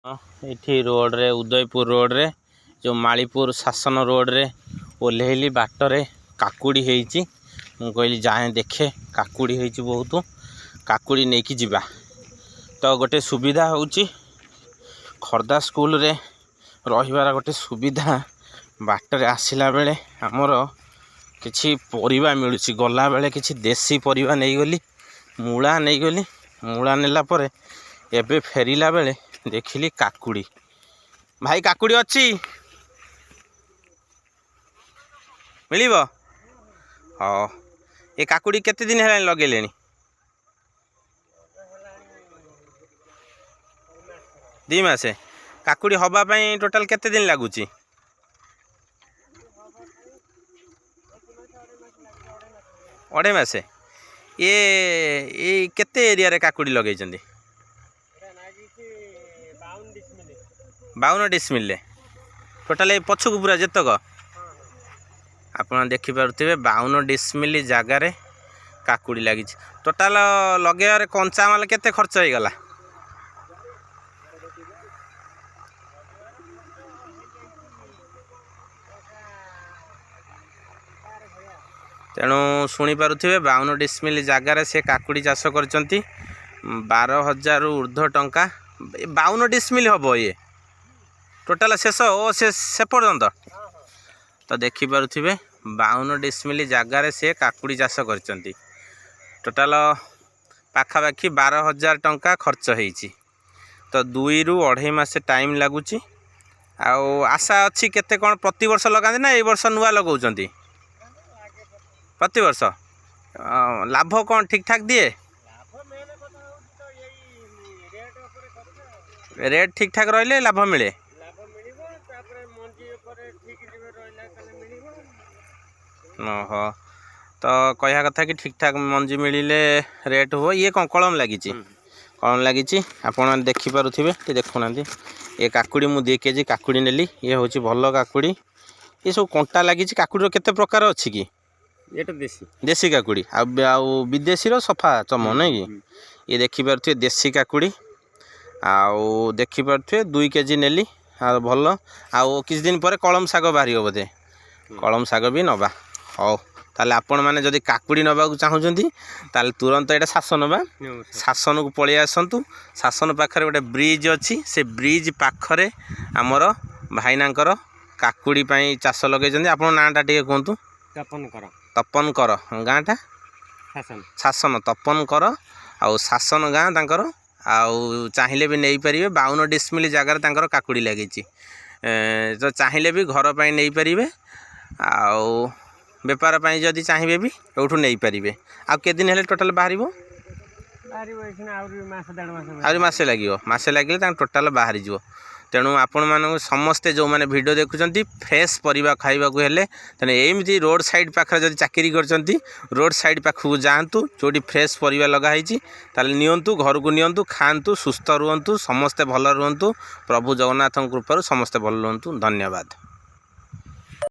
ये रोड रे उदयपुर रोड रे जो मालीपुर शासन रोड रे ओल्हेली बाटरे काकुड़ी होईची मु कहली जाए देखे काकुड़ी होईची बहुत काकुड़ी नहीं कि जीवा तो गोटे सुविधा होची खर्दा स्कूल रे रहिबार गोटे सुविधा बाटरे आसिला बेले हमर किछि परिबा मिलुची गला बेले किछि देसी परिबा नहीं गली मूला नहीं गली मूला नेला परे एबे फेरिला बेले देखिली काकुड़ी भाई काकुड़ी अच्छी मिलिब हाँ ये काकुड़ी केते दिन है लगे दी मासे काकुड़ी हवा पाई टोटाल केते दिन लगुच अढ़े मासे ये केते एरिया रे काकुड़ी लगे 52 डिसमिल टोटाल पछक पूरा जेतक आप देखिपे 52 डिसमिल जगार काकुड़ी लगी टोटाल लगे कंचा माल केते खर्च हो गला तेणु शुणी पारुथिबे 52 डिसमिल जगार से काकुड़ी चाष कर 12,000 ऊर्ध्व टंका 52 डिसमिल हम ये टोटाल शेष ओ से पर्यंत तो देखिपे 52 डिसमिल जगार से काकुड़ी चाष कर टोटाल पाखापाखि 12,000 टंका खर्च होईची तो 2 ରୁ 2.5 मास टाइम लगुच आशा अच्छी केते कौन प्रति वर्ष लगाते ना ए वर्ष नुआ लगाउछंती प्रति वर्ष लाभ कौन ठीक ठाक दिए रेट ठीक ठाक रहिले लाभ मिले ओहो तो कह कथा कि ठीक ठाक मंजी मिले रेट हो ये कौन कलम लगी आपड़ देखिपे देखुना ये काकुड़ी मु 2 केजी काकुड़ी नेली ये हूँ भल काकुड़ी ये सब कंटा लगी काकुड़ी केते प्रकार अच्छी कि ये देसी काकुड़ी आउ विदेशी सफा चम नहीं कि ये देखिपे देसी काकुड़ी आउ देखिपे 2 केजी नेली भल आउ किछ दिन पर कलम शाग बाहर बोधे कलम शाग भी नवा हाँ ताले आपण मैंने जदि काकुड़ी नवाक चाहूँगी ताले तुरंत यहाँ शासन बा शासन को पलि आसतु शासन पाखे गोटे ब्रिज अच्छी से ब्रिज पाखरे आमर भाईनांकर काकुड़ी चाष लगे आप नाटा टे कहतु तपन कर गाँटा शासन तपन कर आउ शासन गाँ तांकर आउ चाहिए भी नहीं पारे 52 डिसमिल जगार तांकर काकुड़ी लगी तो चाहिए भी घर पर नहीं पारे आउ बेपार पाई जदि चाहिए भी एठू नहीं पारे आउ दिन है टोटाल बाहर मसे लगे टोटाल बाहरी जीव तेणु आपण मानक समस्ते जो मैंने वीडियो देखुं फ्रेश परिबा खाइबा को हेले तेने एमती रोड साइड पाखरे जदि चाकरी करछंती रोड साइड पाखु जातु जोटी फ्रेश परिबा लगाई ताले नियंतु घर को नियंतु खातु सुस्थ रुहतु समस्ते भल रुहतु प्रभु जगन्नाथ कृपारू समस्ते भल रुहतु धन्यवाद।